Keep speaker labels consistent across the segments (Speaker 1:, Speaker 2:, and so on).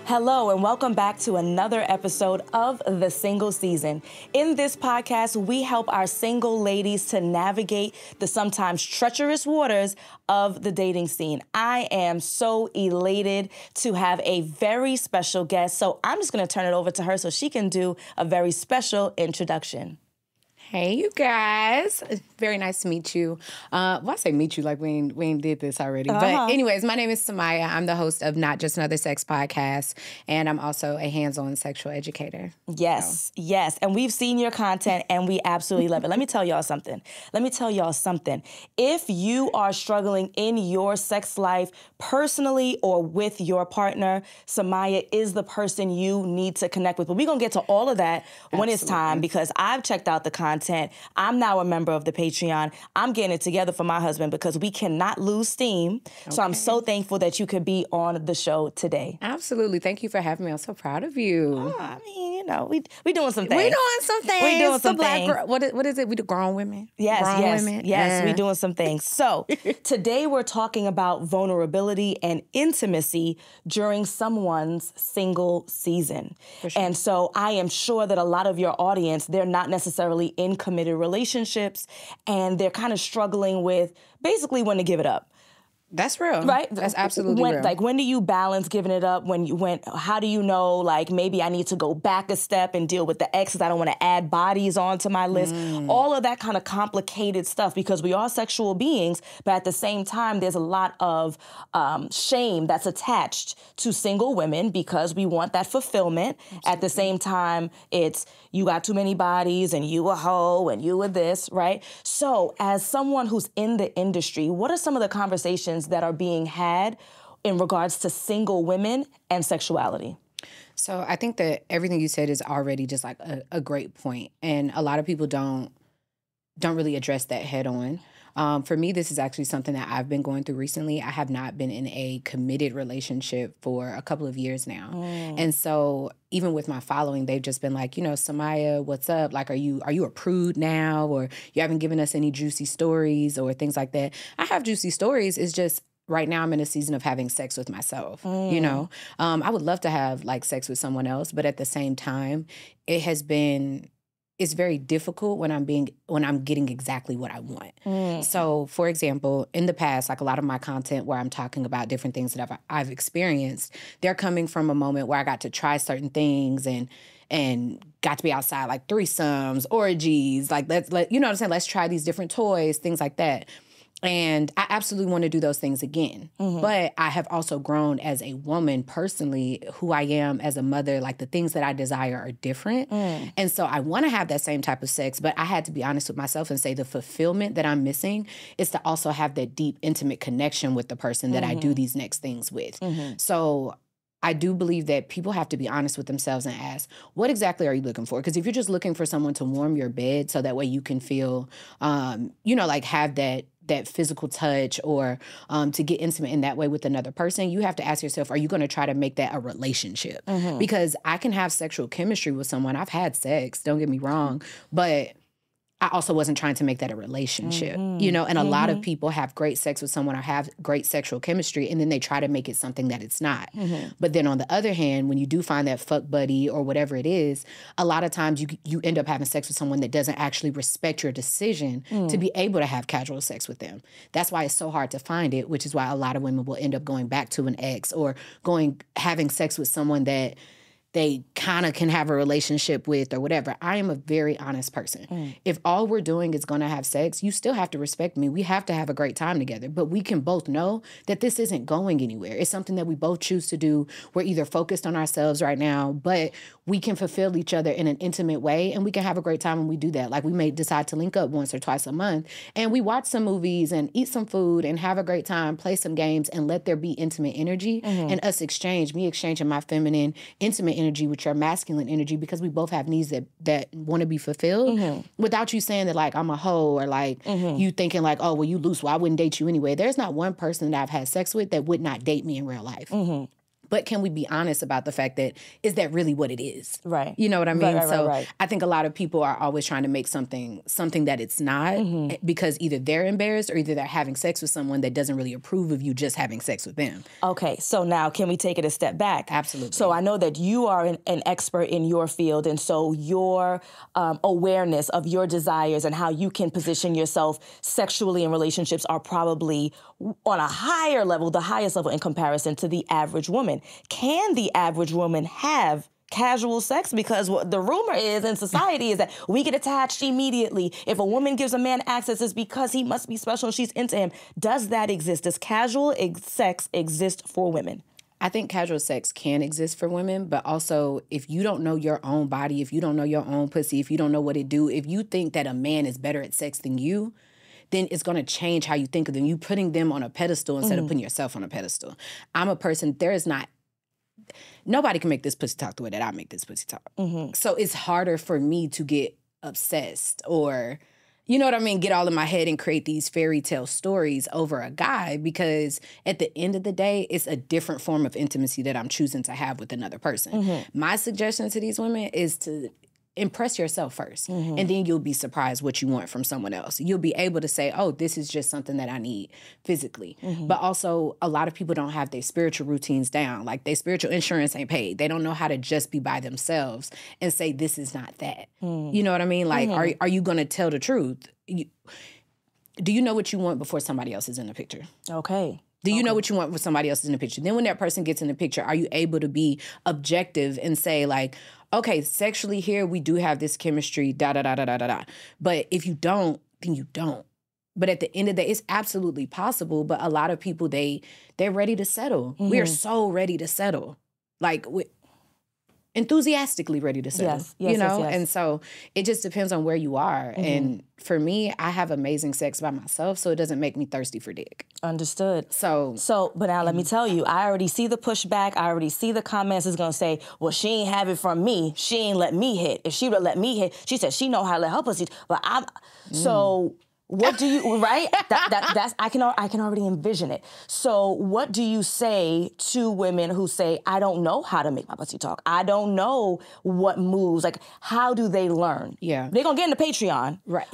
Speaker 1: Hello, and welcome back to another episode of The Single Season. In this podcast, we help our single ladies to navigate the sometimes treacherous waters of the dating scene. I am so elated to have a very special guest, so I'm just going to turn it over to her so she can do a very special introduction.
Speaker 2: Hey, you guys. It's very nice to meet you. Well, I say meet you like we ain't did this already. But anyways, my name is Samaya. I'm the host of Not Just Another Sex podcast, and I'm also a hands-on sexual educator.
Speaker 1: Yes, yes. And we've seen your content, and we absolutely love it. Let me tell y'all something. If you are struggling in your sex life personally or with your partner, Samaya is the person you need to connect with. But we're going to get to all of that when it's time, because I've checked out the content. I'm now a member of the Patreon. I'm getting it together for my husband because we cannot lose steam. Okay. So I'm so thankful that you could be on the show today.
Speaker 2: Absolutely. Thank you for having me. I'm so proud of you.
Speaker 1: Oh, I mean, you know, we doing some things.
Speaker 2: We doing some things. What is it? We the grown women?
Speaker 1: Yes, we doing some things. So today we're talking about vulnerability and intimacy during someone's single season. Sure. And so I am sure that a lot of your audience, they're not necessarily in committed relationships, and they're kind of struggling with basically when to give it up.
Speaker 2: That's real.
Speaker 1: Right?
Speaker 2: That's absolutely real.
Speaker 1: Like, when do you balance giving it up? How do you know, like, maybe I need to go back a step and deal with the exes? I don't want to add bodies onto my list. All of that kind of complicated stuff, because we are sexual beings, but at the same time, there's a lot of shame that's attached to single women because we want that fulfillment. Absolutely. At the same time, it's you got too many bodies and you a hoe and you a this, right? So as someone who's in the industry, what are some of the conversations that are being had in regards to single women and sexuality?
Speaker 2: So I think that everything you said is already just like a great point. And a lot of people don't really address that head on. For me, this is actually something that I've been going through recently. I have not been in a committed relationship for a couple of years now. And so even with my following, they've just been like, you know, Samaya, what's up? Like, are you a prude now? Or you haven't given us any juicy stories or things like that. I have juicy stories. It's just right now I'm in a season of having sex with myself, you know? I would love to have like sex with someone else, but at the same time, it's very difficult when I'm getting exactly what I want. So, for example, in the past, like a lot of my content where I'm talking about different things that I've experienced, they're coming from a moment where I got to try certain things and got to be outside, like threesomes, orgies, like you know what I'm saying? Let's try these different toys, things like that. And I absolutely want to do those things again. But I have also grown as a woman personally, who I am as a mother. Like the things that I desire are different. And so I want to have that same type of sex, but I had to be honest with myself and say the fulfillment that I'm missing is to also have that deep, intimate connection with the person that I do these next things with. So I do believe that people have to be honest with themselves and ask, what exactly are you looking for? Because if you're just looking for someone to warm your bed so that way you can feel, you know, like have that physical touch or to get intimate in that way with another person, you have to ask yourself, are you going to try to make that a relationship? Because I can have sexual chemistry with someone. I've had sex, don't get me wrong, but I also wasn't trying to make that a relationship, you know, and a lot of people have great sex with someone or have great sexual chemistry, and then they try to make it something that it's not. But then on the other hand, when you do find that fuck buddy or whatever it is, a lot of times you end up having sex with someone that doesn't actually respect your decision to be able to have casual sex with them. That's why it's so hard to find it, which is why a lot of women will end up going back to an ex or having sex with someone that they kind of can have a relationship with or whatever. I am a very honest person. If all we're doing is going to have sex, you still have to respect me. We have to have a great time together. But we can both know that this isn't going anywhere. It's something that we both choose to do. We're either focused on ourselves right now, but we can fulfill each other in an intimate way, and we can have a great time when we do that. Like we may decide to link up once or twice a month, and we watch some movies and eat some food and have a great time, play some games, and let there be intimate energy and us exchange, me exchanging my feminine, intimate energy with your masculine energy, because we both have needs that want to be fulfilled without you saying that like I'm a hoe or like you thinking like, oh, well, you loose, well, I wouldn't date you anyway. There's not one person that I've had sex with that would not date me in real life. But can we be honest about the fact that, is that really what it is?
Speaker 1: Right.
Speaker 2: You know what I mean?
Speaker 1: Right.
Speaker 2: I think a lot of people are always trying to make something that it's not, because either they're embarrassed or either they're having sex with someone that doesn't really approve of you just having sex with them.
Speaker 1: Okay, so now can we take it a step back?
Speaker 2: Absolutely.
Speaker 1: So I know that you are an expert in your field, and so your awareness of your desires and how you can position yourself sexually in relationships are probably on a higher level, the highest level in comparison to the average woman. Can the average woman have casual sex? Because what the rumor is in society is that we get attached immediately. If a woman gives a man access, it's because he must be special and she's into him. Does that exist? Does casual sex exist for women?
Speaker 2: I think casual sex can exist for women, but also if you don't know your own body, if you don't know your own pussy, if you don't know what it do, if you think that a man is better at sex than you, then it's going to change how you think of them. You putting them on a pedestal instead of putting yourself on a pedestal. I'm a person, nobody can make this pussy talk the way that I make this pussy talk. So it's harder for me to get obsessed or, you know what I mean, get all in my head and create these fairy tale stories over a guy, because at the end of the day, it's a different form of intimacy that I'm choosing to have with another person. My suggestion to these women is to impress yourself first, and then you'll be surprised what you want from someone else. You'll be able to say, oh, this is just something that I need physically. But also, a lot of people don't have their spiritual routines down. Like, their spiritual insurance ain't paid. They don't know how to just be by themselves and say, this is not that. You know what I mean? Like, are you going to tell the truth? Do you know what you want before somebody else is in the picture?
Speaker 1: Okay.
Speaker 2: Do you know what you want when somebody else is in the picture? Then when that person gets in the picture, are you able to be objective and say, like, okay, sexually here, we do have this chemistry, da-da-da-da-da-da-da. But if you don't, then you don't. But at the end of the day, it's absolutely possible. But a lot of people, they're ready to settle. We are so ready to settle. Like, enthusiastically ready to settle, yes. And so it just depends on where you are. And for me, I have amazing sex by myself, so it doesn't make me thirsty for dick.
Speaker 1: Understood.
Speaker 2: So,
Speaker 1: but now let me tell you, I already see the pushback. I already see the comments. It's gonna say, well, she ain't have it from me. She ain't let me hit. If she would let me hit, she said she know how to let her pussy. But so. What do you, right? That's I can already envision it. So what do you say to women who say, I don't know how to make my pussy talk. I don't know what moves. Like, how do they learn?
Speaker 2: Yeah.
Speaker 1: They're going to get into Patreon.
Speaker 2: Right.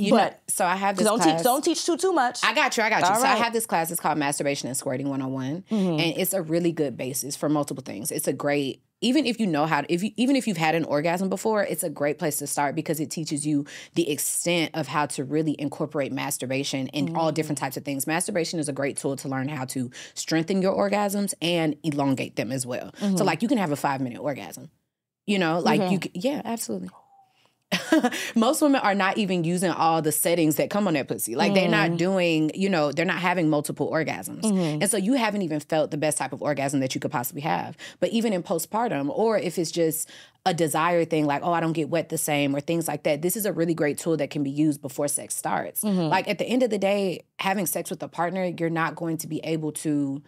Speaker 2: So I have this class.
Speaker 1: Don't teach too much.
Speaker 2: I got you.
Speaker 1: All
Speaker 2: So
Speaker 1: right.
Speaker 2: I have this class. It's called Masturbation and Squirting 101. And it's a really good basis for multiple things. It's a great, even if you know how to, even if you've had an orgasm before, it's a great place to start because it teaches you the extent of how to really incorporate masturbation in all different types of things. Masturbation is a great tool to learn how to strengthen your orgasms and elongate them as well. So, like, you can have a 5-minute orgasm, you know, like you can, yeah, absolutely. Most women are not even using all the settings that come on their pussy. Like, they're not doing, they're not having multiple orgasms. And so you haven't even felt the best type of orgasm that you could possibly have. But even in postpartum, or if it's just a desire thing, like, oh, I don't get wet the same, or things like that, this is a really great tool that can be used before sex starts. Like, at the end of the day, having sex with a partner, you're not going to be able to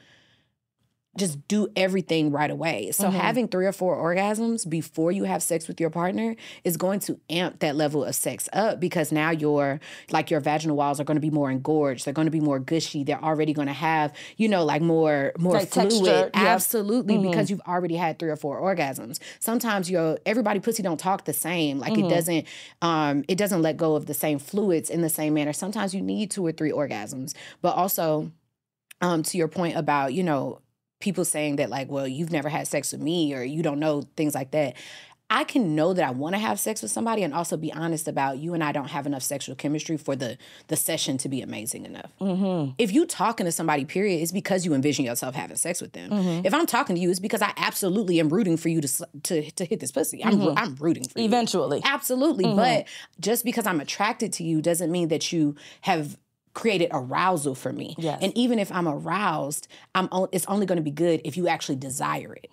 Speaker 2: just do everything right away. So having 3 or 4 orgasms before you have sex with your partner is going to amp that level of sex up, because now your vaginal walls are going to be more engorged. They're going to be more gushy. They're already going to have, like more like fluid. Texture. Absolutely, because you've already had 3 or 4 orgasms. Sometimes everybody pussy don't talk the same. Like, it doesn't let go of the same fluids in the same manner. Sometimes you need 2 or 3 orgasms. But also, to your point about, people saying that, like, well, you've never had sex with me, or you don't know, things like that. I can know that I want to have sex with somebody and also be honest about, you and I don't have enough sexual chemistry for the session to be amazing enough. If you talking to somebody, period, it's because you envision yourself having sex with them. If I'm talking to you, it's because I absolutely am rooting for you to hit this pussy. I'm rooting for you. Eventually. Absolutely. But just because I'm attracted to you doesn't mean that you have created arousal for me. Yes. And even if I'm aroused, it's only going to be good if you actually desire it.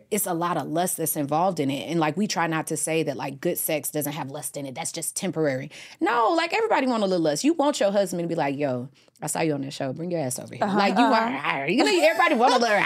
Speaker 2: It's a lot of lust that's involved in it. And, like, we try not to say that, like, good sex doesn't have lust in it. That's just temporary. No, like, everybody want a little lust. You want your husband to be like, yo, I saw you on that show. Bring your ass over here. Like, you are, everybody want a little,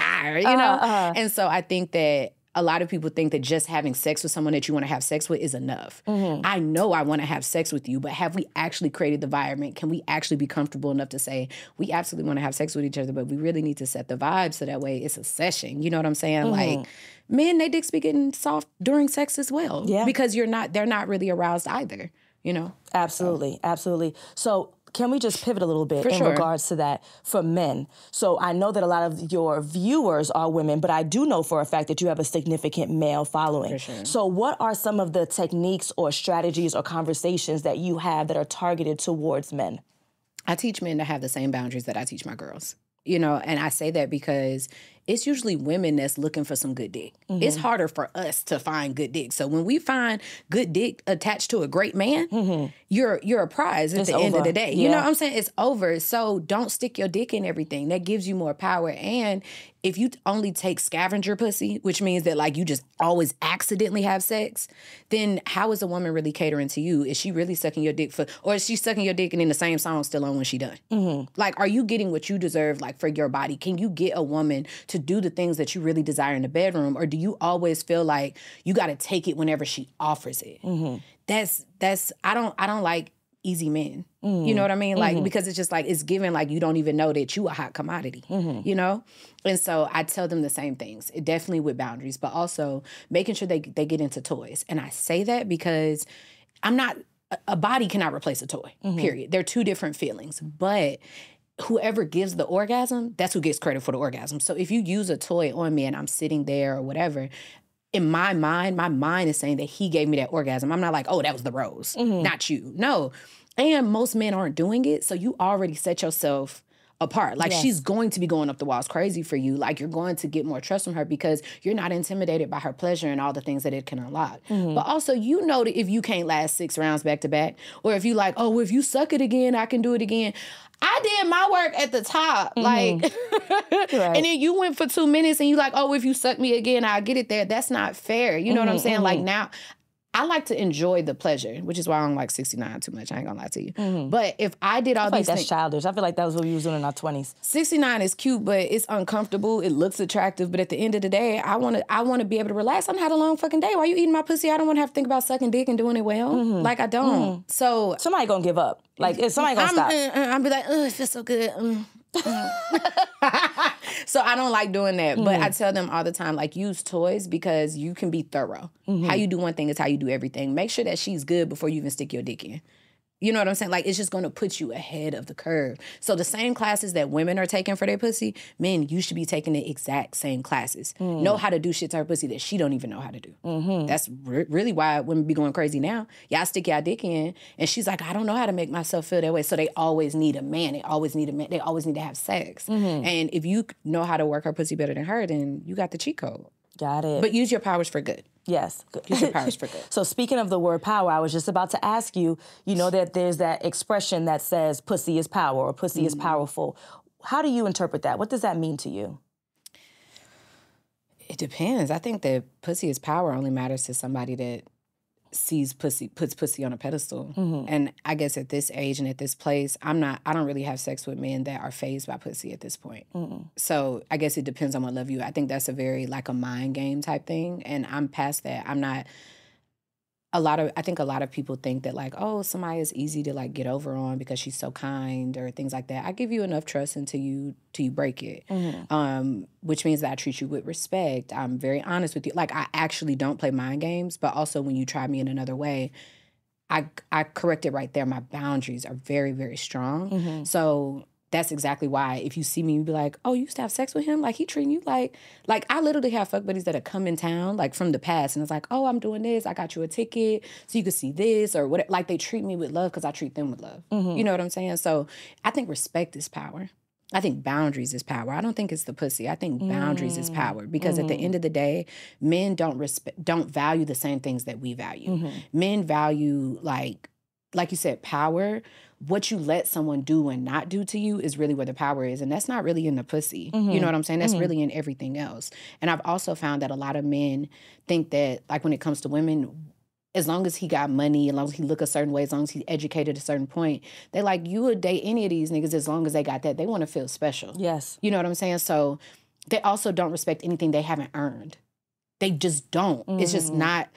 Speaker 2: And so I think that a lot of people think that just having sex with someone that you want to have sex with is enough. I know I want to have sex with you, but have we actually created the environment? Can we actually be comfortable enough to say, we absolutely want to have sex with each other, but we really need to set the vibe so that way it's a session. You know what I'm saying? Like, men, they dicks be getting soft during sex as well. Yeah. Because they're not really aroused either, you know?
Speaker 1: Absolutely, absolutely. So can we just pivot a little bit in regards to that for men? So I know that a lot of your viewers are women, but I do know for a fact that you have a significant male following. For sure. So what are some of the techniques or strategies or conversations that you have that are targeted towards men?
Speaker 2: I teach men to have the same boundaries that I teach my girls. You know, and I say that because it's usually women that's looking for some good dick. It's harder for us to find good dick. So when we find good dick attached to a great man, you're a prize at the end of the day. You know what I'm saying? It's over. So don't stick your dick in everything. That gives you more power. And if you only take scavenger pussy, which means that like you just always accidentally have sex, then how is a woman really catering to you? Is she really sucking your dick or is she sucking your dick and then the same song still on when she done? Like, are you getting what you deserve, like, for your body? Can you get a woman to do the things that you really desire in the bedroom? Or do you always feel like you got to take it whenever she offers it? I don't like easy men. You know what I mean? Like, because it's just like, it's given like you don't even know that you a hot commodity, you know? And so I tell them the same things, definitely with boundaries, but also making sure they get into toys. And I say that because a body cannot replace a toy, period. They're two different feelings, but whoever gives the orgasm, that's who gets credit for the orgasm. So if you use a toy on me and I'm sitting there or whatever, in my mind is saying that he gave me that orgasm. I'm not like, oh, that was the rose, not you. No. And most men aren't doing it, so you already set yourself apart. Like, she's going to be going up the walls crazy for you. Like, you're going to get more trust from her because you're not intimidated by her pleasure and all the things that it can unlock. But also, you know that if you can't last 6 rounds back to back, or if you like, oh, if you suck it again, I can do it again. I did my work at the top. Like, and then you went for 2 minutes and you like, oh, if you suck me again, I'll get it there. That's not fair. You know what I'm saying? Like, now, I like to enjoy the pleasure, which is why I don't like 69 too much. I ain't gonna lie to you. But if I did all these things...
Speaker 1: that's childish. I feel like that was what we was doing in our 20s.
Speaker 2: 69 is cute, but it's uncomfortable. It looks attractive. But at the end of the day, I wanna be able to relax. I done had a long fucking day. Why you eating my pussy? I don't want to have to think about sucking dick and doing it well. Like, I don't. So...
Speaker 1: somebody gonna give up. Like, somebody gonna stop.
Speaker 2: I'll be like, oh, it feels so good. So I don't like doing that. But I tell them all the time, like, use toys because you can be thorough. How you do one thing is how you do everything. Make sure that she's good before you even stick your dick in. You know what I'm saying? Like, it's just going to put you ahead of the curve. So the same classes that women are taking for their pussy, men, you should be taking the exact same classes. Know how to do shit to her pussy that she don't even know how to do. That's really why women be going crazy now. Y'all stick y'all dick in, and she's like, I don't know how to make myself feel that way. So they always need a man. They always need a man. They always need to have sex. And if you know how to work her pussy better than her, then you got the cheat code.
Speaker 1: Got it.
Speaker 2: But use your powers for good.
Speaker 1: Yes.
Speaker 2: Use your powers for good.
Speaker 1: So speaking of the word power, I was just about to ask you, you know that there's that expression that says pussy is power or pussy is powerful. How do you interpret that? What does that mean to you?
Speaker 2: It depends. I think that pussy is power only matters to somebody that puts pussy on a pedestal. And I guess at this age and at this place, I don't really have sex with men that are fazed by pussy at this point. So I guess it depends on what level you. I think that's a very like a mind game type thing. And I'm past that. I'm not. I think a lot of people think that like, oh, somebody is easy to like get over on because she's so kind or things like that. I give you enough trust until you break it, which means that I treat you with respect. I'm very honest with you. Like, I actually don't play mind games, but also when you try me in another way, I correct it right there. My boundaries are very, very strong. So that's exactly why if you see me, you be like, oh, you used to have sex with him? Like, he treating you like I literally have fuck buddies that have come in town, like, from the past, and it's like, oh, I'm doing this. I got you a ticket so you could see this or whatever. Like, they treat me with love because I treat them with love. You know what I'm saying? So I think respect is power. I think boundaries is power. I don't think it's the pussy. I think boundaries is power because at the end of the day, men don't value the same things that we value. Men value, like you said, power. What you let someone do and not do to you is really where the power is. And that's not really in the pussy. You know what I'm saying? That's really in everything else. And I've also found that a lot of men think that, like, when it comes to women, as long as he got money, as long as he look a certain way, as long as he's educated at a certain point, they like, you would date any of these niggas as long as they got that. They want to feel special.
Speaker 1: Yes.
Speaker 2: You know what I'm saying? So they also don't respect anything they haven't earned. They just don't. It's just not,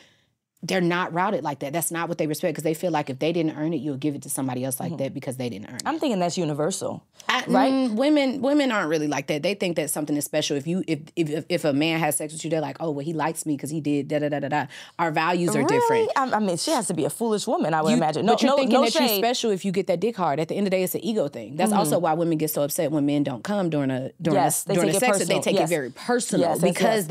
Speaker 2: they're not routed like that. That's not what they respect because they feel like if they didn't earn it, you'll give it to somebody else like that because they didn't earn it.
Speaker 1: I'm thinking that's universal, right?
Speaker 2: Women aren't really like that. They think that something is special. If a man has sex with you, they're like, oh, well, he likes me because he did da-da-da-da-da. Our values are different.
Speaker 1: I mean, she has to be a foolish woman, I would imagine.
Speaker 2: But you're thinking that you're special if you get that dick hard. At the end of the day, it's an ego thing. That's also why women get so upset when men don't come during a sex. They take it very personal because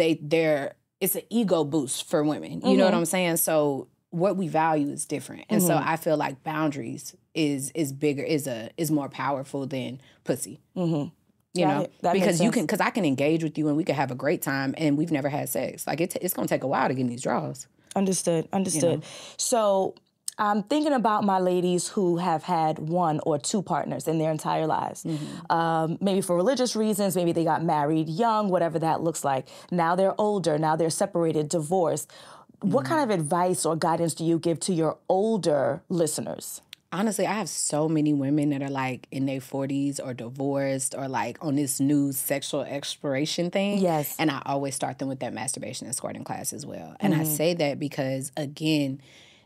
Speaker 2: it's an ego boost for women. You know what I'm saying? So what we value is different. And so I feel like boundaries is bigger, is more powerful than pussy. You know? Because I can engage with you and we could have a great time and we've never had sex. Like it's going to take a while to get in these draws.
Speaker 1: Understood. You know? So I'm thinking about my ladies who have had one or two partners in their entire lives. Maybe for religious reasons, maybe they got married young, whatever that looks like. Now they're older, now they're separated, divorced. What kind of advice or guidance do you give to your older listeners?
Speaker 2: Honestly, I have so many women that are like in their 40s or divorced or like on this new sexual exploration thing.
Speaker 1: Yes.
Speaker 2: And I always start them with that masturbation and squirting class as well. And I say that because, again,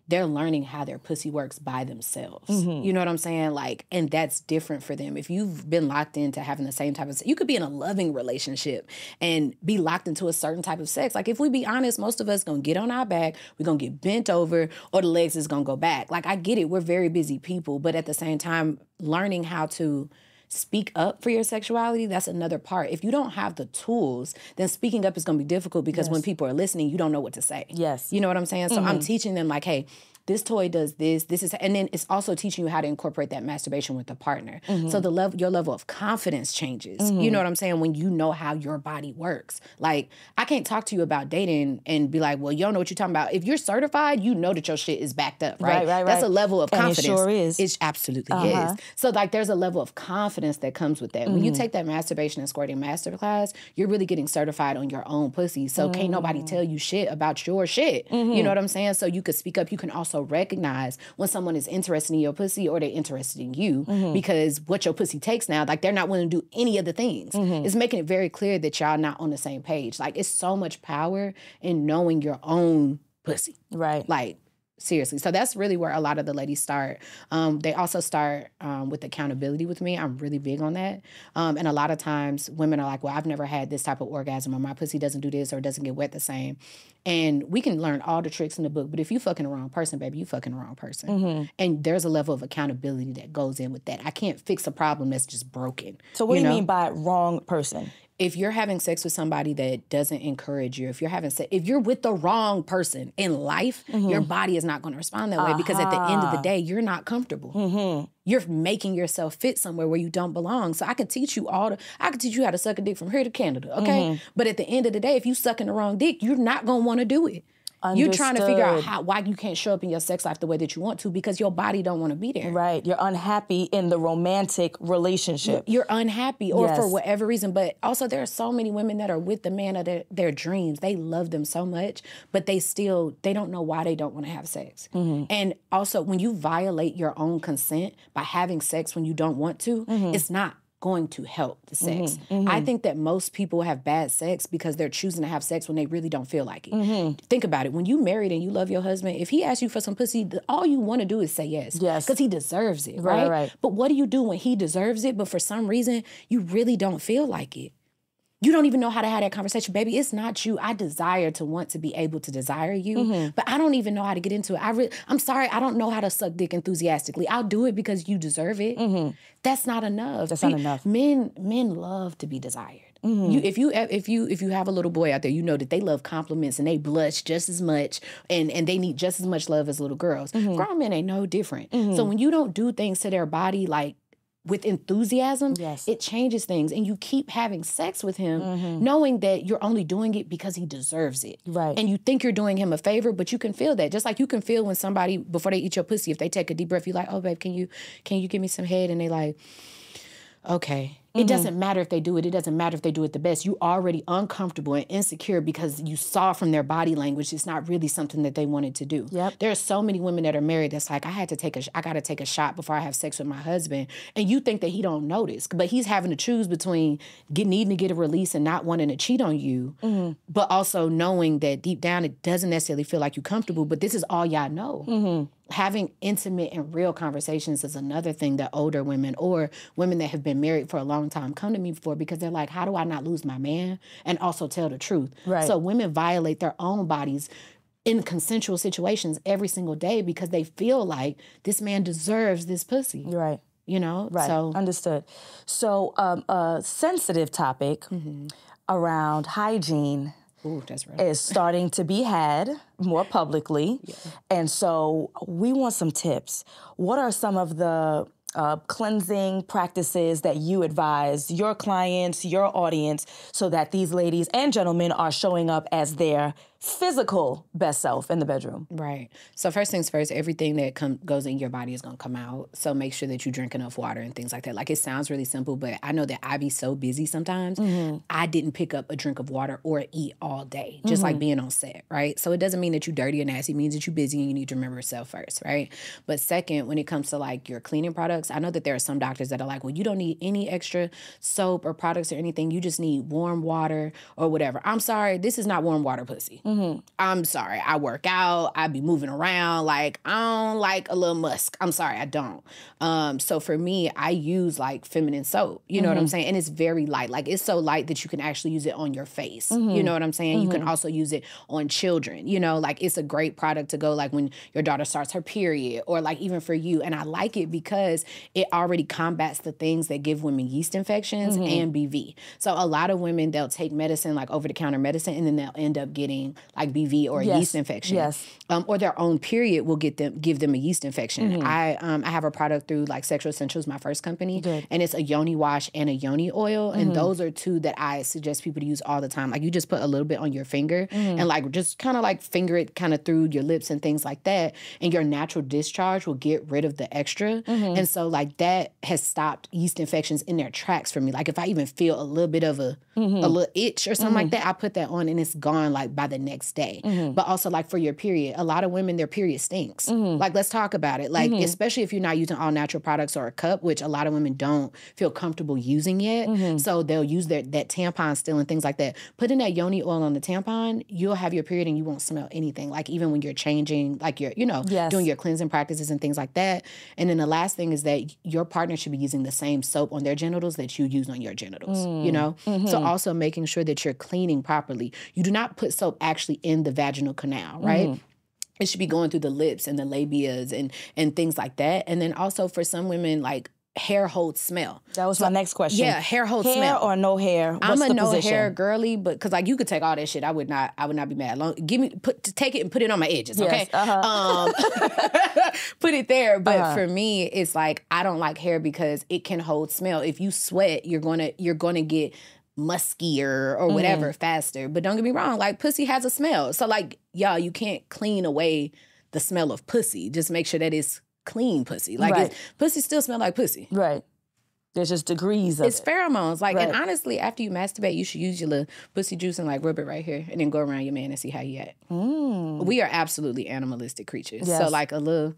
Speaker 2: they're learning how their pussy works by themselves. You know what I'm saying? Like, and that's different for them. If you've been locked into having the same type of, you could be in a loving relationship and be locked into a certain type of sex. Like, if we be honest, most of us gonna get on our back, we're gonna get bent over, or the legs is gonna go back. Like, I get it, we're very busy people, but at the same time, learning how to speak up for your sexuality, that's another part. If you don't have the tools, then speaking up is going to be difficult because when people are listening, you don't know what to say.
Speaker 1: Yes.
Speaker 2: You know what I'm saying? So I'm teaching them like, hey, this toy does this is, and then it's also teaching you how to incorporate that masturbation with the partner. So your level of confidence changes. You know what I'm saying? When you know how your body works. Like, I can't talk to you about dating and be like, well, you don't know what you're talking about. If you're certified, you know that your shit is backed up, right? That's a level of confidence.
Speaker 1: And it sure is.
Speaker 2: It absolutely is. So like, there's a level of confidence that comes with that. When you take that masturbation and squirting masterclass, you're really getting certified on your own pussy. So can't nobody tell you shit about your shit. You know what I'm saying? So you could speak up. You can also recognize when someone is interested in your pussy or they're interested in you because what your pussy takes now, like they're not willing to do any of the things. It's making it very clear that y'all not on the same page. Like, it's so much power in knowing your own pussy.
Speaker 1: Right.
Speaker 2: Like, seriously. So that's really where a lot of the ladies start. They also start with accountability with me. I'm really big on that. And a lot of times women are like, well, I've never had this type of orgasm, or my pussy doesn't do this, or doesn't get wet the same. And we can learn all the tricks in the book, but if you fucking the wrong person, baby, you fucking the wrong person. And there's a level of accountability that goes in with that. I can't fix a problem that's just broken.
Speaker 1: So what do you mean by wrong person?
Speaker 2: If you're having sex with somebody that doesn't encourage you, if you're with the wrong person in life, your body is not going to respond that way because at the end of the day, you're not comfortable. You're making yourself fit somewhere where you don't belong. So I can teach you how to suck a dick from here to Canada, okay? But at the end of the day, if you sucking the wrong dick, you're not going to want to do it.
Speaker 1: Understood.
Speaker 2: You're trying to figure out why you can't show up in your sex life the way that you want to because your body don't want to be there.
Speaker 1: Right. You're unhappy in the romantic relationship.
Speaker 2: You're unhappy or for whatever reason. But also there are so many women that are with the man of their dreams. They love them so much, but they don't know why they don't want to have sex. And also when you violate your own consent by having sex when you don't want to, it's not going to help the sex. I think that most people have bad sex because they're choosing to have sex when they really don't feel like it. Think about it. When you married and you love your husband, if he asks you for some pussy, all you want to do is say yes. Yes. Because he deserves it, right? But what do you do when he deserves it, but for some reason, you really don't feel like it? You don't even know how to have that conversation. Baby, it's not you. I desire to want to be able to desire you, but I don't even know how to get into it. I'm sorry, I don't know how to suck dick enthusiastically. I'll do it because you deserve it. That's not enough.
Speaker 1: That's not enough.
Speaker 2: Men love to be desired. If you have a little boy out there, you know that they love compliments and they blush just as much and they need just as much love as little girls. Grown men ain't no different. So when you don't do things to their body like with enthusiasm, it changes things. And you keep having sex with him knowing that you're only doing it because he deserves it. Right. And you think you're doing him a favor, but you can feel that. Just like you can feel when somebody, before they eat your pussy, if they take a deep breath, you're like, oh, babe, can you give me some head? And they like, okay. It doesn't matter if they do it. It doesn't matter if they do it the best. You already uncomfortable and insecure because you saw from their body language it's not really something that they wanted to do.
Speaker 1: Yep.
Speaker 2: There are so many women that are married that's like, I got to take a shot before I have sex with my husband. And you think that he don't notice, but he's having to choose between needing to get a release and not wanting to cheat on you, but also knowing that deep down it doesn't necessarily feel like you're comfortable, but this is all y'all know. Having intimate and real conversations is another thing that older women or women that have been married for a long time come to me for, because they're like, how do I not lose my man and also tell the truth?
Speaker 1: Right.
Speaker 2: So women violate their own bodies in consensual situations every single day because they feel like this man deserves this pussy.
Speaker 1: Right.
Speaker 2: You know?
Speaker 1: Right.
Speaker 2: So,
Speaker 1: understood. So a sensitive topic around hygiene
Speaker 2: ooh, that's right.
Speaker 1: is starting to be had more publicly. Yeah. And so we want some tips. What are some of the cleansing practices that you advise your clients, your audience, so that these ladies and gentlemen are showing up as their physical best self in the bedroom?
Speaker 2: Right. So first things first, everything that goes in your body is going to come out. So make sure that you drink enough water and things like that. Like, it sounds really simple, but I know that I be so busy sometimes. I didn't pick up a drink of water or eat all day, just like being on set, right? So it doesn't mean that you're dirty or nasty. It means that you're busy and you need to remember yourself first, right? But second, when it comes to like your cleaning products, I know that there are some doctors that are like, well, you don't need any extra soap or products or anything. You just need warm water or whatever. I'm sorry, this is not warm water pussy. I'm sorry. I work out. I be moving around. Like, I don't like a little musk. I'm sorry, I don't. So for me, I use like feminine soap. You know what I'm saying? And it's very light. Like, it's so light that you can actually use it on your face. You know what I'm saying? You can also use it on children. You know, like, it's a great product to go like when your daughter starts her period, or like even for you. And I like it because it already combats the things that give women yeast infections and BV. So a lot of women, they'll take medicine, like over-the-counter medicine, and then they'll end up getting like BV or a yeast infection.
Speaker 1: Yes.
Speaker 2: Or their own period will give them a yeast infection. I have a product through like Sexual Essentials, my first company, and it's a yoni wash and a yoni oil, and those are two that I suggest people to use all the time. Like, you just put a little bit on your finger and like just kind of like finger it kind of through your lips and things like that, and your natural discharge will get rid of the extra. And so like that has stopped yeast infections in their tracks for me. Like, if I even feel a little bit of a little itch or something like that, I put that on and it's gone like by the next day. But also like for your period, a lot of women, their period stinks. Like, let's talk about it. Like, especially if you're not using all natural products or a cup, which a lot of women don't feel comfortable using yet. So they'll use that tampon still and things like that. Putting that yoni oil on the tampon, you'll have your period and you won't smell anything. Like, even when you're changing, like you're, doing your cleansing practices and things like that. And then the last thing is that your partner should be using the same soap on their genitals that you use on your genitals, you know? So also making sure that you're cleaning properly. You do not put soap actually in the vaginal canal, right? It should be going through the lips and the labias and things like that. And then also for some women, like, hair holds smell.
Speaker 1: That was my next question.
Speaker 2: Yeah, hair holds smell.
Speaker 1: Hair or no hair? What's
Speaker 2: I'm a
Speaker 1: the
Speaker 2: no
Speaker 1: position?
Speaker 2: hair girly, but because like you could take all that shit, I would not be mad. Take it and put it on my edges, okay? Put it there. But for me, it's like I don't like hair because it can hold smell. If you sweat, you're gonna get muskier or whatever faster. But don't get me wrong, like, pussy has a smell. So like, y'all, you can't clean away the smell of pussy. Just make sure that it's clean pussy. Like, pussy still smell like pussy.
Speaker 1: Right. There's just degrees of
Speaker 2: It's pheromones. Like, and honestly, after you masturbate, you should use your little pussy juice and like rub it right here and then go around your man and see how he act. We are absolutely animalistic creatures.
Speaker 1: Yes.
Speaker 2: So like a little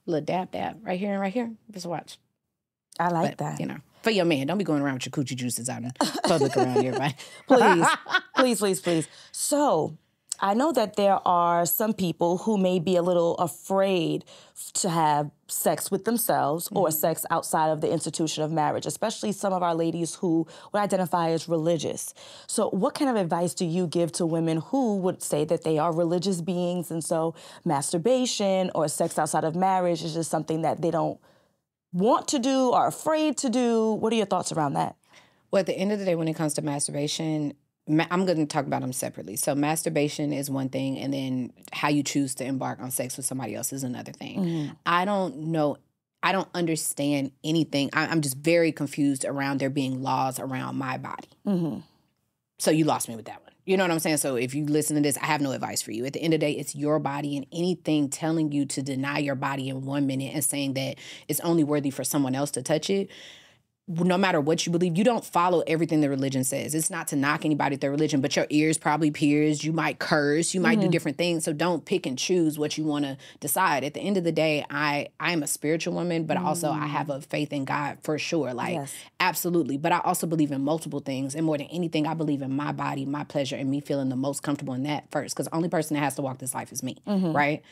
Speaker 2: dab right here and right here. Just watch.
Speaker 1: I like that.
Speaker 2: You know. For your man. Don't be going around with your coochie juices out in public around everybody.
Speaker 1: Please. So, I know that there are some people who may be a little afraid to have sex with themselves or sex outside of the institution of marriage, especially some of our ladies who would identify as religious. So what kind of advice do you give to women who would say that they are religious beings, and so masturbation or sex outside of marriage is just something that they don't want to do or afraid to do? What are your thoughts around that?
Speaker 2: Well, at the end of the day, when it comes to masturbation, I'm going to talk about them separately. So masturbation is one thing, and then how you choose to embark on sex with somebody else is another thing. I don't understand anything. I'm just very confused around there being laws around my body. So you lost me with that one. You know what I'm saying? So if you listen to this, I have no advice for you. At the end of the day, it's your body, and anything telling you to deny your body in 1 minute and saying that it's only worthy for someone else to touch it, no matter what you believe, you don't follow everything the religion says. It's not to knock anybody at their religion, but your ears probably pierce. You might curse. You might do different things. So don't pick and choose what you want to decide. At the end of the day, I am a spiritual woman, but also I have a faith in God for sure. Like, absolutely. But I also believe in multiple things. And more than anything, I believe in my body, my pleasure, and me feeling the most comfortable in that first. Because the only person that has to walk this life is me, right?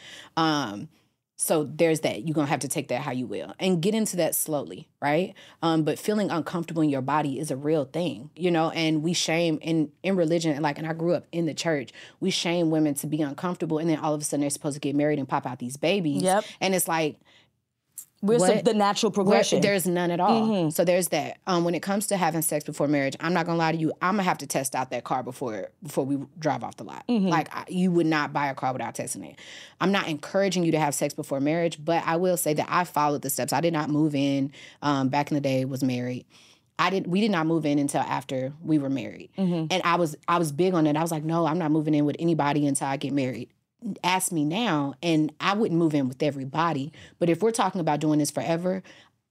Speaker 2: So there's that. You're going to have to take that how you will and get into that slowly, right? But feeling uncomfortable in your body is a real thing, you know, and we shame in religion, and I grew up in the church, we shame women to be uncomfortable, and then all of a sudden they're supposed to get married and pop out these babies. Yep. And it's like,
Speaker 1: the natural progression.
Speaker 2: There's none at all. So there's that. When it comes to having sex before marriage, I'm not gonna lie to you. I'm gonna have to test out that car before we drive off the lot. Like, you would not buy a car without testing it. I'm not encouraging you to have sex before marriage, but I will say that I followed the steps. I did not move in. Back in the day, was married. We did not move in until after we were married, and I was big on it. I was like, no, I'm not moving in with anybody until I get married. Ask me now, and I wouldn't move in with everybody. But if we're talking about doing this forever,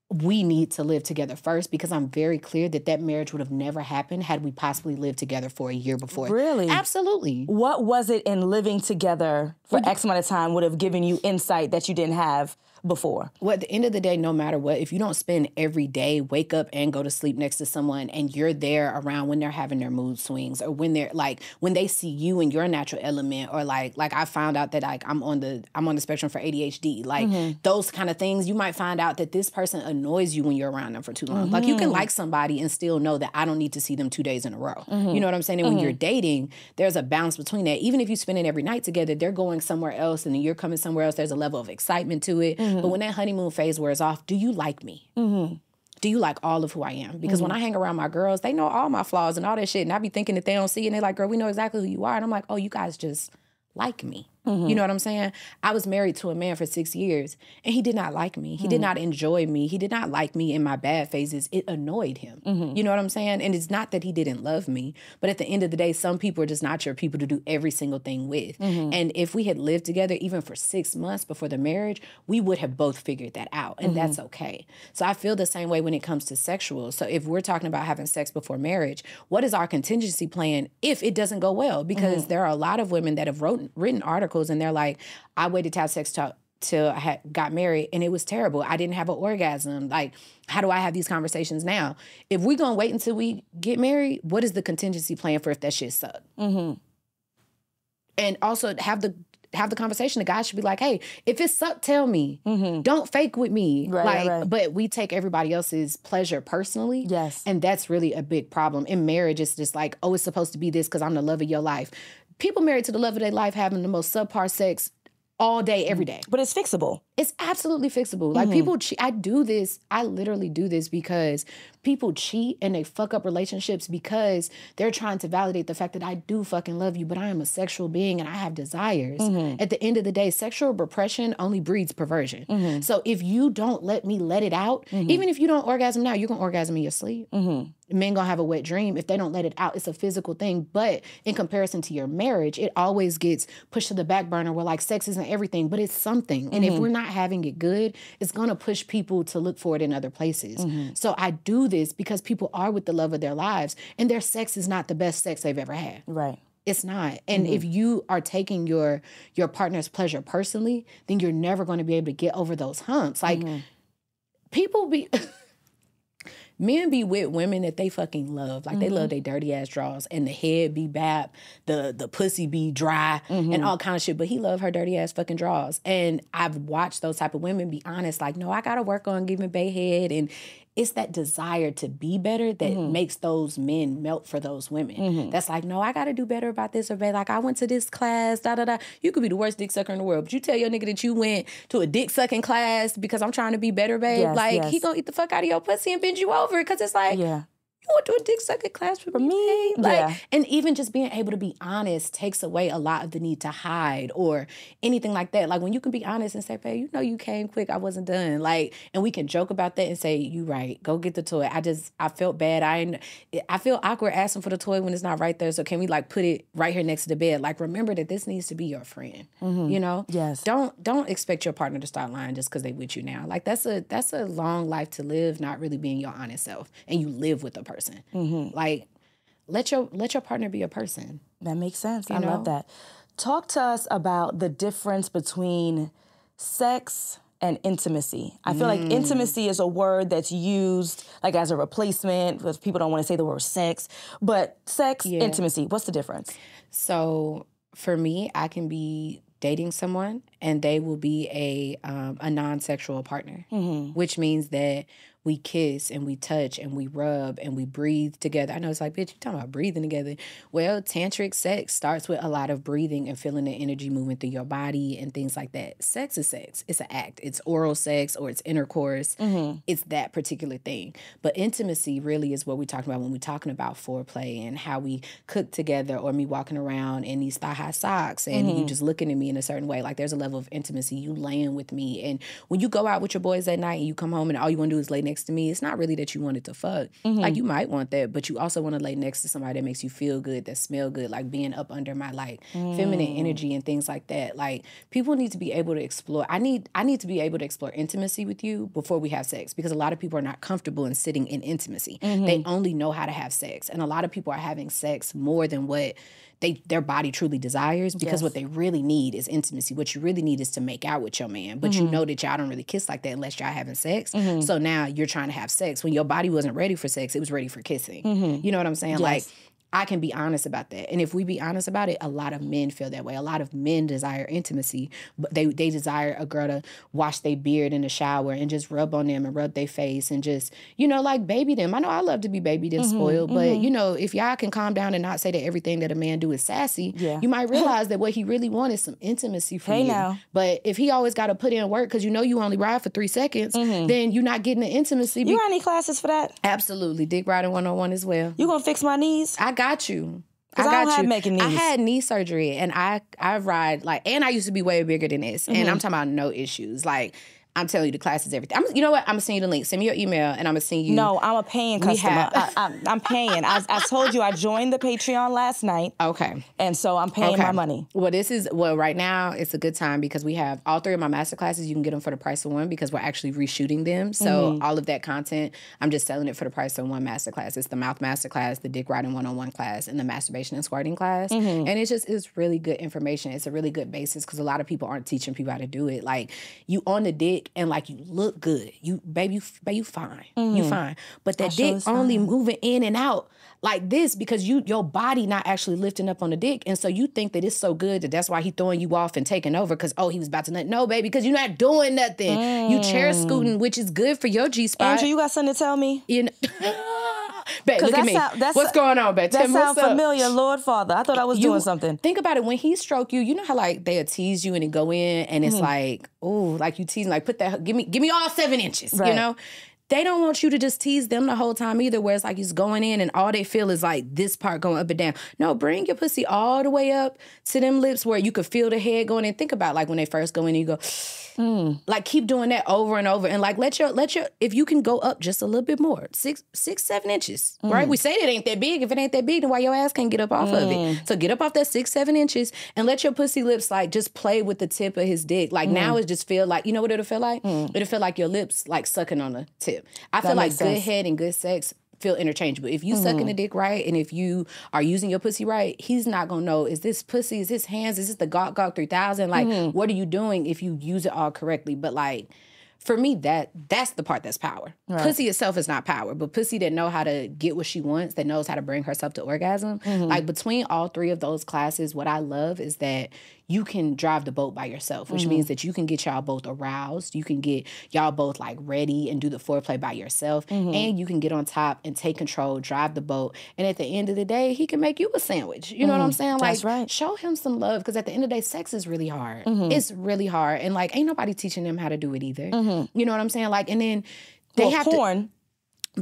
Speaker 2: we need to live together first, because I'm very clear that marriage would have never happened had we possibly lived together for a year before.
Speaker 1: Really?
Speaker 2: Absolutely.
Speaker 1: What was it in living together for X amount of time would have given you insight that you didn't have before?
Speaker 2: Well, at the end of the day, no matter what, if you don't spend every day, wake up and go to sleep next to someone, and you're there around when they're having their mood swings, or when they're when they see you in your natural element, or like I found out that I'm on the spectrum for ADHD, those kind of things, you might find out that this person annoys you when you're around them for too long. Like, you can like somebody and still know that I don't need to see them 2 days in a row. You know what I'm saying? And when you're dating, there's a balance between that. Even if you spend it every night together, they're going somewhere else and then you're coming somewhere else. There's a level of excitement to it. But when that honeymoon phase wears off, do you like me? Do you like all of who I am? Because when I hang around my girls, they know all my flaws and all that shit. And I be thinking that they don't see it. And they're like, girl, we know exactly who you are. And I'm like, oh, you guys just like me. You know what I'm saying? I was married to a man for 6 years, and he did not like me. He did not enjoy me. He did not like me in my bad phases. It annoyed him. You know what I'm saying? And it's not that he didn't love me, but at the end of the day, some people are just not your people to do every single thing with. And if we had lived together even for 6 months before the marriage, we would have both figured that out, and that's okay. So I feel the same way when it comes to sexual. So if we're talking about having sex before marriage, what is our contingency plan if it doesn't go well? Because there are a lot of women that have written articles, and they're like, I waited to have sex till I got married, and it was terrible. I didn't have an orgasm. Like, how do I have these conversations now? If we're going to wait until we get married, what is the contingency plan for if that shit sucked? And also have the conversation. The guy should be like, hey, if it sucked, tell me. Don't fake with me. Right. But we take everybody else's pleasure personally. Yes. And that's really a big problem. In marriage, it's just like, oh, it's supposed to be this because I'm the love of your life. People married to the love of their life having the most subpar sex all day, every day.
Speaker 1: But it's fixable.
Speaker 2: It's absolutely fixable. Like, people cheat. I literally do this because people cheat and they fuck up relationships because they're trying to validate the fact that I do fucking love you, but I am a sexual being and I have desires. At the end of the day, sexual repression only breeds perversion. So if you don't let me let it out, even if you don't orgasm now, you're going to orgasm in your sleep. Men gonna have a wet dream if they don't let it out. It's a physical thing. But in comparison to your marriage, it always gets pushed to the back burner where, like, sex isn't everything, but it's something. And if we're not having it good, it's gonna push people to look for it in other places. So I do this because people are with the love of their lives, and their sex is not the best sex they've ever had. Right. It's not. And if you are taking your partner's pleasure personally, then you're never going to be able to get over those humps. Like, people be... Men be with women that they fucking love. Like, they love their dirty ass drawers, and the head be bad, the pussy be dry, and all kind of shit. But he love her dirty ass fucking drawers. And I've watched those type of women be honest, like, no, I gotta work on giving bae head. And it's that desire to be better that makes those men melt for those women. That's like, no, I gotta do better about this, or babe, like, I went to this class, da-da-da. You could be the worst dick sucker in the world, but you tell your nigga that you went to a dick sucking class because I'm trying to be better, babe. He gonna eat the fuck out of your pussy and bend you over, because it's like, you want to do a dick sucking class for
Speaker 1: me?
Speaker 2: Like,
Speaker 1: yeah.
Speaker 2: And even just being able to be honest takes away a lot of the need to hide or anything like that. Like when you can be honest and say, babe, you know you came quick, I wasn't done. Like, and we can joke about that and say, you right, go get the toy. I felt bad. I feel awkward asking for the toy when it's not right there. So can we like put it right here next to the bed? Like remember that this needs to be your friend. You know?
Speaker 1: Yes.
Speaker 2: Don't expect your partner to start lying just because they with you now. Like that's a long life to live, not really being your honest self. And you live with a person. Like let your partner be a person.
Speaker 1: That makes sense. I love that. Talk to us about the difference between sex and intimacy. I feel like intimacy is a word that's used like as a replacement because people don't want to say the word sex. But sex, intimacy, what's the difference?
Speaker 2: So for me, I can be dating someone and they will be a non-sexual partner, which means that we kiss and we touch and we rub and we breathe together. I know it's like, bitch, you talking about breathing together. Well, tantric sex starts with a lot of breathing and feeling the energy moving through your body and things like that. Sex is sex. It's an act. It's oral sex or it's intercourse. It's that particular thing. But intimacy really is what we're talking about when we're talking about foreplay and how we cook together or me walking around in these thigh-high socks and you just looking at me in a certain way. Like there's a level of intimacy. You laying with me. And when you go out with your boys at night and you come home and all you want to do is lay next to me, it's not really that you wanted to fuck. Like you might want that, but you also want to lay next to somebody that makes you feel good, that smell good, like being up under my like feminine energy and things like that. Like people need to be able to explore. I need to be able to explore intimacy with you before we have sex because a lot of people are not comfortable in sitting in intimacy. They only know how to have sex. And a lot of people are having sex more than what their body truly desires because what they really need is intimacy. What you really need is to make out with your man. But you know that y'all don't really kiss like that unless y'all having sex. So now you're trying to have sex. When your body wasn't ready for sex, it was ready for kissing. You know what I'm saying?
Speaker 1: Yes.
Speaker 2: Like, I can be honest about that. And if we be honest about it, a lot of men feel that way. A lot of men desire intimacy, but they desire a girl to wash their beard in the shower and just rub on them and rub their face and just, you know, like baby them. I know I love to be babied and spoiled, but, you know, if y'all can calm down and not say that everything that a man do is sassy, you might realize that what he really wants is some intimacy from you.
Speaker 1: Now.
Speaker 2: But if he always got to put in work because you know you only ride for 3 seconds, then you're not getting the intimacy.
Speaker 1: You got any classes for that?
Speaker 2: Absolutely. Dick Riding 101 as well.
Speaker 1: You gonna fix my knees?
Speaker 2: I got you.
Speaker 1: I don't have making knees.
Speaker 2: I had knee surgery and I ride like, and I used to be way bigger than this. And I'm talking about no issues. Like, I'm telling you, the class is everything. You know what? I'm going to send you the link. Send me your email, and I'm going to send you.
Speaker 1: No, I'm a paying customer. I'm paying. I told you I joined the Patreon last night.
Speaker 2: Okay.
Speaker 1: And so I'm paying my money.
Speaker 2: Well, right now, it's a good time because we have all 3 of my master classes. You can get them for the price of one because we're actually reshooting them. So all of that content, I'm just selling it for the price of one master class. It's the mouth master class, the dick riding 101 class, and the masturbation and squirting class. And it's really good information. It's a really good basis because a lot of people aren't teaching people how to do it. Like, you on the dick, and like you look good. You fine. You fine. But that dick only moving in and out like this because your body not actually lifting up on the dick. And so you think that it's so good that's why he throwing you off and taking over because, he was about to nut. No, baby, because you're not doing nothing. You chair scooting, which is good for your G-spot.
Speaker 1: Andrew, you got something to tell me?
Speaker 2: You know, babe, look at me. What's going on, babe?
Speaker 1: That sounds familiar, Lord Father. I thought I was doing something.
Speaker 2: Think about it. When he stroke you, you know how like they'll tease you and it go in and it's like, like you teasing, like put that, give me all 7 inches, you know? They don't want you to just tease them the whole time either, where it's like he's going in and all they feel is like this part going up and down. No, bring your pussy all the way up to them lips where you could feel the head going in. Think about like when they first go in and you go, like keep doing that over and over. And like let your, if you can go up just a little bit more, 6, 7 inches, right? We say it ain't that big. If it ain't that big, then why your ass can't get up off of it? So get up off that 6, 7 inches and let your pussy lips like just play with the tip of his dick. Like now it just feel like, you know what it'll feel like? It'll feel like your lips like sucking on the tip. I feel like good head and good sex feel interchangeable. If you sucking the dick right and if you are using your pussy right, he's not gonna know, is this pussy, is this hands, is this the Gawk Gawk 3000? Like, what are you doing if you use it all correctly? But like, for me, that's the part that's power. Right. Pussy itself is not power, but pussy that know how to get what she wants, that knows how to bring herself to orgasm. Like between all 3 of those classes, what I love is that you can drive the boat by yourself, which means that you can get y'all both aroused. You can get y'all both like ready and do the foreplay by yourself. And you can get on top and take control, drive the boat. And at the end of the day, he can make you a sandwich. You know what I'm saying? Like,
Speaker 1: that's right.
Speaker 2: Show him some love because at the end of the day, sex is really hard. It's really hard. And like, ain't nobody teaching them how to do it either. You know what I'm saying? Like, and then they have
Speaker 1: porn.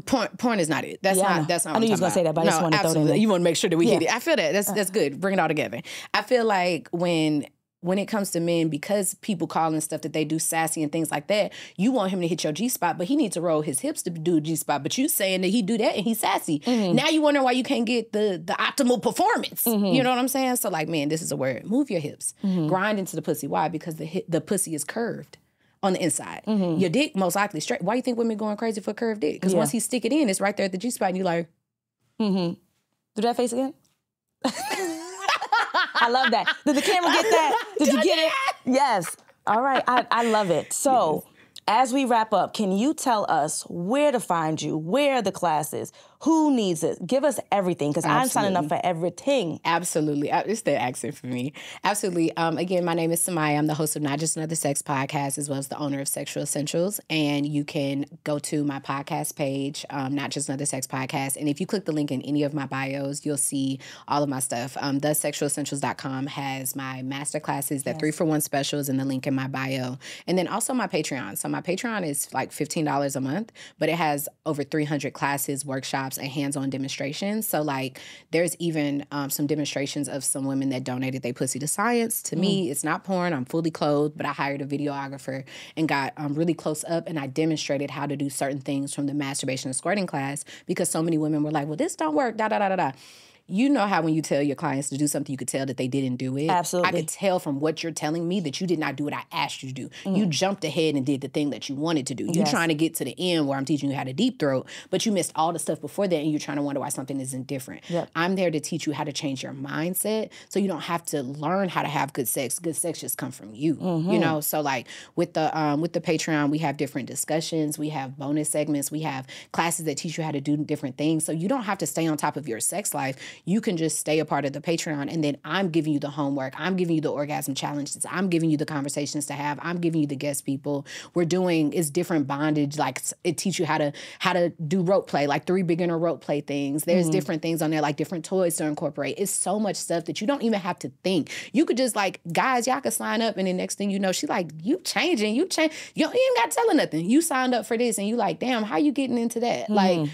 Speaker 2: Porn is not it. That's not what
Speaker 1: I knew you was going to say that, but I just want to throw it in there.
Speaker 2: You want to make sure that we hit it. I feel that. That's good. Bring it all together. I feel like when it comes to men, because people call and stuff that they do sassy and things like that, you want him to hit your G-spot, but he needs to roll his hips to do a G-spot. But you saying that he do that and he's sassy. Now you wonder why you can't get the optimal performance. You know what I'm saying? So like, man, this is a word. Move your hips. Grind into the pussy. Why? Because the pussy is curved on the inside. Your dick most likely straight. Why you think women going crazy for a curved dick? Because once he stick it in, it's right there at the G-spot and you like,
Speaker 1: Do that face again? I love that. Did the camera get that? Did you get it? Yes. All right. I love it. So as we wrap up, can you tell us where to find you, where are the classes, who needs it? Give us everything, because I'm signing up for everything.
Speaker 2: Absolutely. It's the accent for me. Absolutely. Again, my name is Samaya. I'm the host of Not Just Another Sex podcast, as well as the owner of Sexual Essentials. And you can go to my podcast page, Not Just Another Sex podcast. And if you click the link in any of my bios, you'll see all of my stuff. TheSexualEssentials.com has my master classes, that 3-for-1 specials, and the link in my bio. And then also my Patreon. So my Patreon is like $15 a month, but it has over 300 classes, workshops, and hands-on demonstrations. So like there's even some demonstrations of some women that donated their pussy to science. To me, it's not porn. I'm fully clothed, but I hired a videographer and got really close up, and I demonstrated how to do certain things from the masturbation and squirting class, because so many women were like, well, this don't work, da-da-da-da-da. You know how when you tell your clients to do something, you could tell that they didn't do it?
Speaker 1: Absolutely.
Speaker 2: I could tell from what you're telling me that you did not do what I asked you to do. You jumped ahead and did the thing that you wanted to do. You're trying to get to the end where I'm teaching you how to deep throat, but you missed all the stuff before that, and you're trying to wonder why something isn't different. I'm there to teach you how to change your mindset, so you don't have to learn how to have good sex. Good sex just come from you, you know? So like with the Patreon, we have different discussions. We have bonus segments. We have classes that teach you how to do different things. So you don't have to stay on top of your sex life. You can just stay a part of the Patreon, and then I'm giving you the homework. I'm giving you the orgasm challenges. I'm giving you the conversations to have. I'm giving you the guest people. It's different bondage. Like it teaches you how to do rope play, like 3 beginner rope play things. There's different things on there, like different toys to incorporate. It's so much stuff that you don't even have to think. You could just like, guys, y'all could sign up, and the next thing you know, she like, you changing. You ain't got to tell her nothing. You signed up for this, and you like, damn, how you getting into that? Like,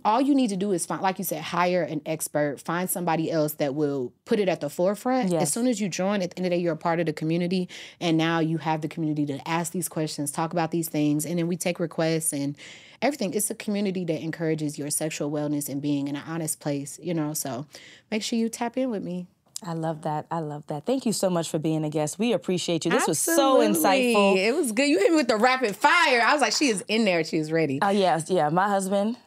Speaker 2: all you need to do is find, like you said, hire an expert, find somebody else that will put it at the forefront. As soon as you join, at the end of the day, you're a part of the community, and now you have the community to ask these questions, talk about these things, and then we take requests and everything. It's a community that encourages your sexual wellness and being in an honest place, you know, so make sure you tap in with me.
Speaker 1: I love that. I love that. Thank you so much for being a guest. We appreciate you. This was so insightful.
Speaker 2: It was good. You hit me with the rapid fire. I was like, she is in there. She is ready.
Speaker 1: Oh, yeah. My husband,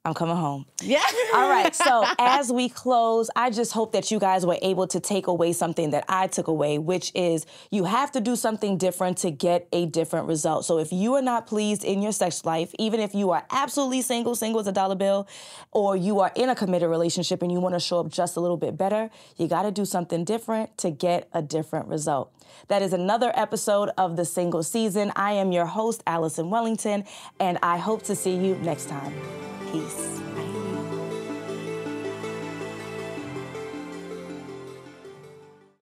Speaker 1: I'm coming home.
Speaker 2: Yeah.
Speaker 1: All right. So as we close, I just hope that you guys were able to take away something that I took away, which is you have to do something different to get a different result. So if you are not pleased in your sex life, even if you are absolutely single as a dollar bill, or you are in a committed relationship and you want to show up just a little bit better, you got to do something different to get a different result. That is another episode of The Single Season. I am your host, Alison Wellington, and I hope to see you next time. Peace.